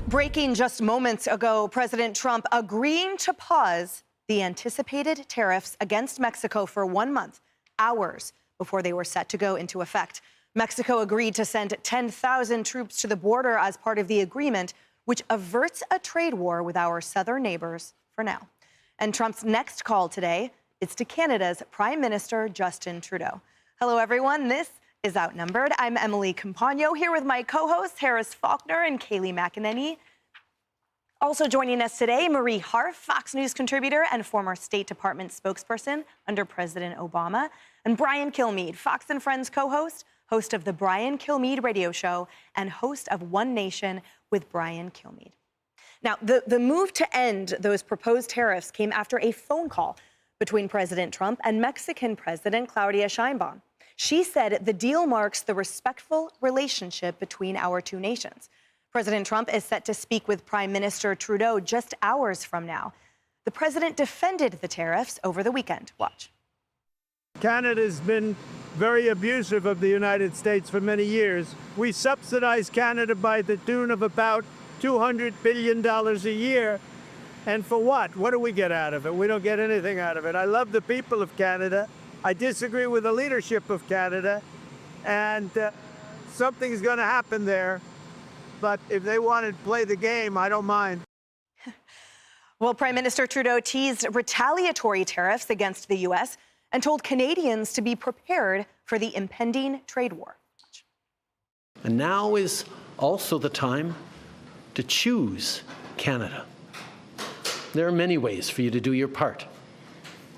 Breaking just moments ago, President Trump agreeing to pause the anticipated tariffs against Mexico for 1 month, hours before they were set to go into effect. Mexico agreed to send 10,000 troops to the border as part of the agreement, which averts a trade war with our southern neighbors for now. And Trump's next call today is to Canada's Prime Minister Justin Trudeau. Hello, everyone. This is Outnumbered. I'm Emily Campagno here with my co-hosts Harris Faulkner and Kayleigh McEnany. Also joining us today, Marie Harf, Fox News contributor and former State Department spokesperson under President Obama, and Brian Kilmeade, Fox and Friends co-host, host of the Brian Kilmeade radio show, and host of One Nation with Brian Kilmeade. Now, the move to end those proposed tariffs came after a phone call between President Trump and Mexican President Claudia Sheinbaum. She said the deal marks the respectful relationship between our two nations. President Trump is set to speak with Prime Minister Trudeau just hours from now. The president defended the tariffs over the weekend. Watch. Canada's been very abusive of the United States for many years. We subsidize Canada by the tune of about $200 billion a year. And for what? What do we get out of it? We don't get anything out of it. I love the people of Canada. I disagree with the leadership of Canada. And something's going to happen there. But if they want to play the game, I don't mind. Well, Prime Minister Trudeau teased retaliatory tariffs against the U.S. and told Canadians to be prepared for the impending trade war. And now is also the time to choose Canada. There are many ways for you to do your part.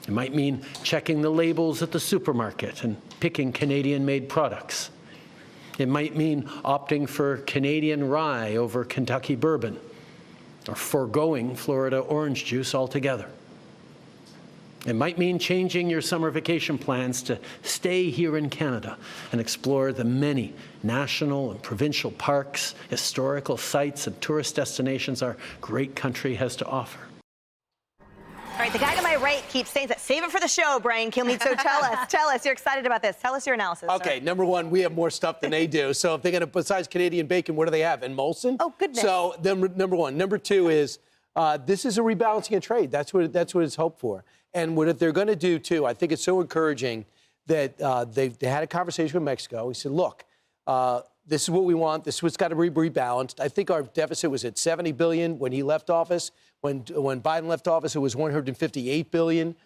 It might mean checking the labels at the supermarket and picking Canadian-made products. It might mean opting for Canadian rye over Kentucky bourbon, or foregoing Florida orange juice altogether. It might mean changing your summer vacation plans to stay here in Canada and explore the many national and provincial parks, historical sites, and tourist destinations our great country has to offer. All right, the guy to my right keeps saying that. Save it for the show, Brian Kilmeade. So tell us, you're excited about this. Tell us your analysis. Okay, sir. number one, we have more stuff than they do. So if they're going to, besides Canadian bacon, what do they have? And Molson? Oh, goodness. So number one. Number two is this is a rebalancing of trade. That's what it's hoped for. And what they're going to do, too, I think it's so encouraging that they had a conversation with Mexico. He said, look, this is what we want. This is what's got to be rebalanced. I think our deficit was at $70 billion when he left office. When Biden left office, it was $158 billion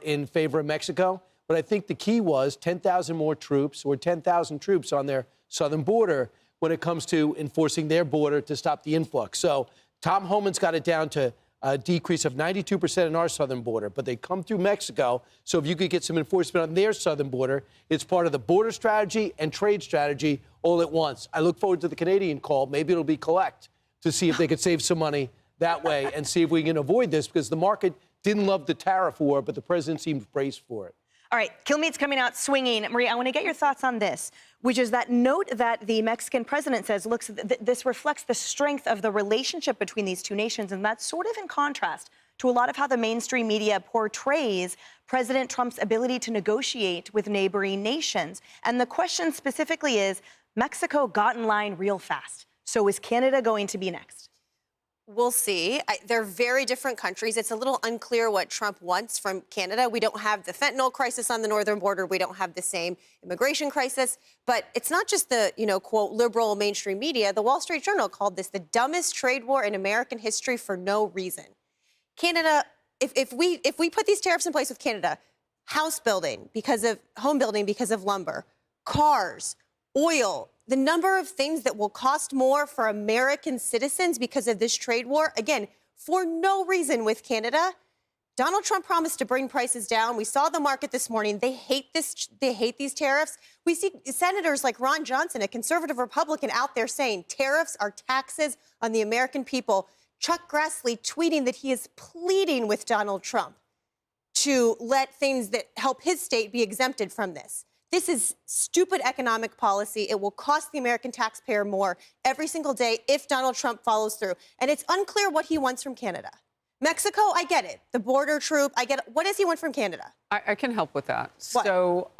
in favor of Mexico. But I think the key was 10,000 more troops or 10,000 troops on their southern border when it comes to enforcing their border to stop the influx. So Tom Homan's got it down to a decrease of 92% in our southern border, but they come through Mexico. So if you could get some enforcement on their southern border, it's part of the border strategy and trade strategy all at once. I look forward to the Canadian call. Maybe it'll be collect to see if they could save some money that way and see if we can avoid this, because the market didn't love the tariff war, but the president seemed braced for it. All right, Kilmeade's coming out swinging. Marie, I want to get your thoughts on this, which is that note that the Mexican president says, look, this reflects the strength of the relationship between these two nations, and that's sort of in contrast to a lot of how the mainstream media portrays President Trump's ability to negotiate with neighboring nations. And the question specifically is, Mexico got in line real fast. So is Canada going to be next? We'll see. They're very different countries. It's a little unclear what Trump wants from Canada. We don't have the fentanyl crisis on the northern border. We don't have the same immigration crisis. But it's not just the, quote, liberal mainstream media. The Wall Street Journal called this the dumbest trade war in American history for no reason. Canada, if we put these tariffs in place with Canada, home building because of lumber, cars, oil, the number of things that will cost more for American citizens because of this trade war, again, for no reason with Canada. Donald Trump promised to bring prices down. We saw the market this morning. They hate this. They hate these tariffs. We see senators like Ron Johnson, a conservative Republican, out there saying tariffs are taxes on the American people. Chuck Grassley tweeting that he is pleading with Donald Trump to let things that help his state be exempted from this. This is stupid economic policy. It will cost the American taxpayer more every single day if Donald Trump follows through. And it's unclear what he wants from Canada. Mexico, I get it. The border troop, I get it. What does he want from Canada? I can help with that. What? So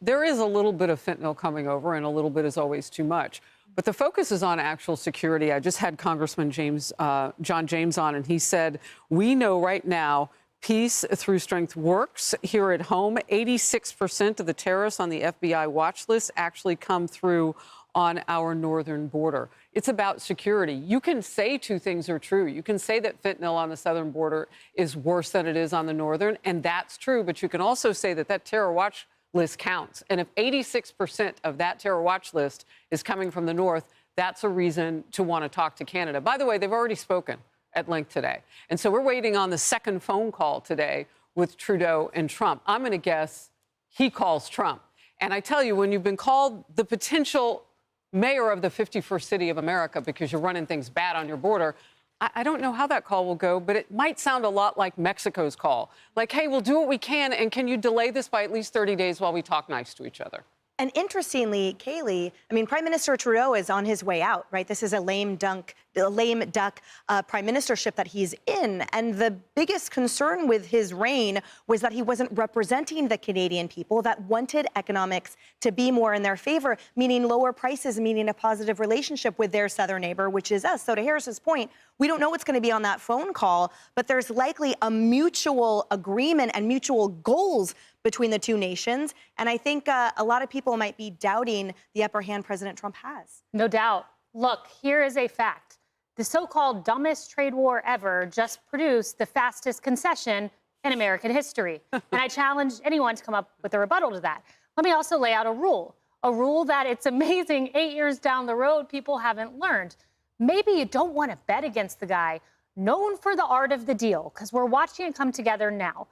there is a little bit of fentanyl coming over, and a little bit is always too much. But the focus is on actual security. I just had Congressman John James on, and he said, we know right now peace through strength works here at home. 86% of the terrorists on the FBI watch list actually come through on our northern border. It's about security. You can say two things are true. You can say that fentanyl on the southern border is worse than it is on the northern, and that's true. But you can also say that that terror watch list counts. And if 86% of that terror watch list is coming from the north, that's a reason to want to talk to Canada. By the way, they've already spoken at length today. And so we're waiting on the second phone call today with Trudeau and Trump. I'm going to guess he calls Trump. And I tell you, when you've been called the potential mayor of the 51st city of America because you're running things bad on your border, I don't know how that call will go, but it might sound a lot like Mexico's call. Like, hey, we'll do what we can, and can you delay this by at least 30 days while we talk nice to each other? And interestingly, Kayleigh, I mean, Prime Minister Trudeau is on his way out, right? This is a lame duck prime ministership that he's in. And the biggest concern with his reign was that he wasn't representing the Canadian people that wanted economics to be more in their favor, meaning lower prices, meaning a positive relationship with their southern neighbor, which is us. So to Harris's point, we don't know what's going to be on that phone call, but there's likely a mutual agreement and mutual goals between the two nations. And I think a lot of people might be doubting the upper hand President Trump has. No doubt. Look, here is a fact. The so-called dumbest trade war ever just produced the fastest concession in American history. And I challenge anyone to come up with a rebuttal to that. Let me also lay out a rule that it's amazing 8 years down the road people haven't learned. Maybe you don't want to bet against the guy known for the art of the deal, because we're watching it come together now.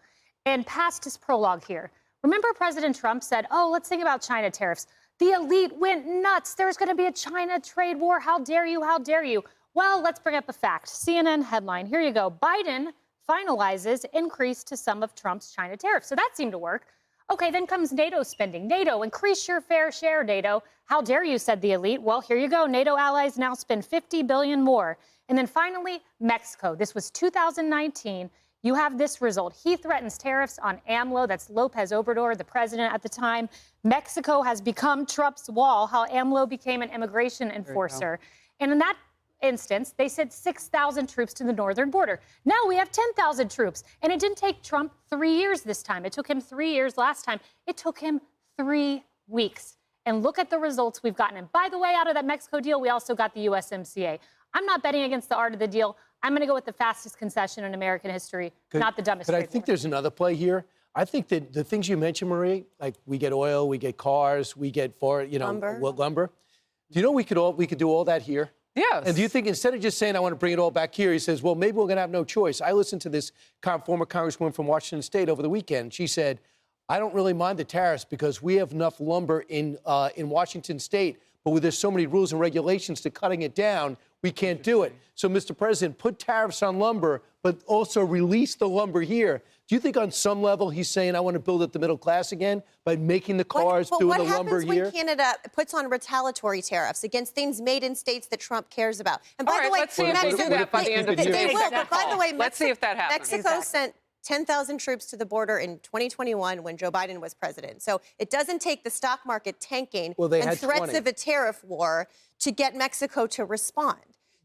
And past his prologue here, remember President Trump said, oh, let's think about China tariffs. The elite went nuts. There's going to be a China trade war. How dare you? How dare you? Well, let's bring up a fact. CNN headline. Here you go. Biden finalizes increase to some of Trump's China tariffs. So that seemed to work. Okay, then comes NATO spending. NATO, increase your fair share, NATO. How dare you, said the elite. Well, here you go. NATO allies now spend $50 billion more. And then finally, Mexico. This was 2019. You have this result. He threatens tariffs on AMLO. That's Lopez Obrador, the president at the time. Mexico has become Trump's wall, how AMLO became an immigration enforcer. And in that instance, they sent 6,000 troops to the northern border. Now we have 10,000 troops. And it didn't take Trump 3 years this time. It took him 3 years last time. It took him 3 weeks. And look at the results we've gotten. And by the way, out of that Mexico deal, we also got the USMCA. I'm not betting against the art of the deal. I'm going to go with the fastest concession in American history, not the dumbest. But I think there's another play here. I think that the things you mentioned, Marie, like we get oil, we get cars, we get lumber. Do you know we could do all that here? Yes. And do you think instead of just saying I want to bring it all back here, he says, well, maybe we're going to have no choice. I listened to this former congresswoman from Washington State over the weekend. She said, I don't really mind the tariffs because we have enough lumber in Washington State, but there's so many rules and regulations to cutting it down, we can't do it. So, Mr. President, put tariffs on lumber, but also release the lumber here. Do you think on some level he's saying I want to build up the middle class again by making the cars, doing the lumber here? What happens when Canada puts on retaliatory tariffs against things made in states that Trump cares about? And by the way, let's see if they do that by the end of the day. They will, but by the way, let's see if that happens. Mexico sent 10,000 troops to the border in 2021 when Joe Biden was president. So it doesn't take the stock market tanking and threats of a tariff war to get Mexico to respond.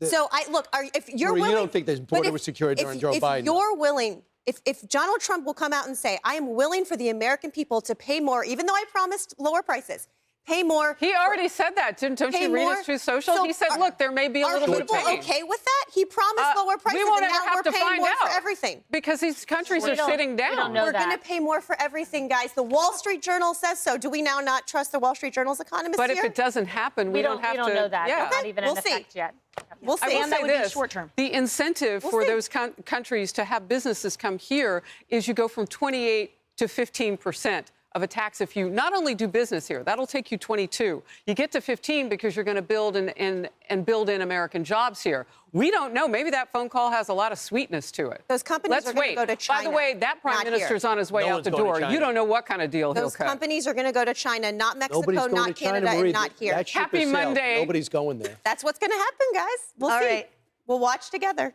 So if you're willing, you don't think there's border security during Joe Biden? If you're willing, if Donald Trump will come out and say, I am willing for the American people to pay more, even though I promised lower prices, pay more. He already said that. Don't you read his Truth Social? So he said, look, there may be a little bit of pain. Are people okay with that? He promised lower prices, we won't and ever now have we're to paying find more out for everything. Because these countries are sitting down. We're going to pay more for everything, guys. The Wall Street Journal says so. Do we now not trust the Wall Street Journal's economists But here? if it doesn't happen, we don't have to. We don't know that. Yeah. It's not even in effect yet. We'll see. I will And that say would be this, short term. the incentive for those countries to have businesses come here is you go from 28 to 15% of a tax if you not only do business here. That'll take you 22. You get to 15 because you're going to build and build in American jobs here. We don't know. Maybe that phone call has a lot of sweetness to it. Those companies are going to go to China. By the way, that prime minister's on his way out the door. You don't know what kind of deal he'll cut. Those companies are going to go to China, not Mexico, Nobody's going not to China, Canada, Marie. and not here. That ship Happy has sailed. Monday. Nobody's going there. That's what's going to happen, guys. We'll see. Right. We'll watch together.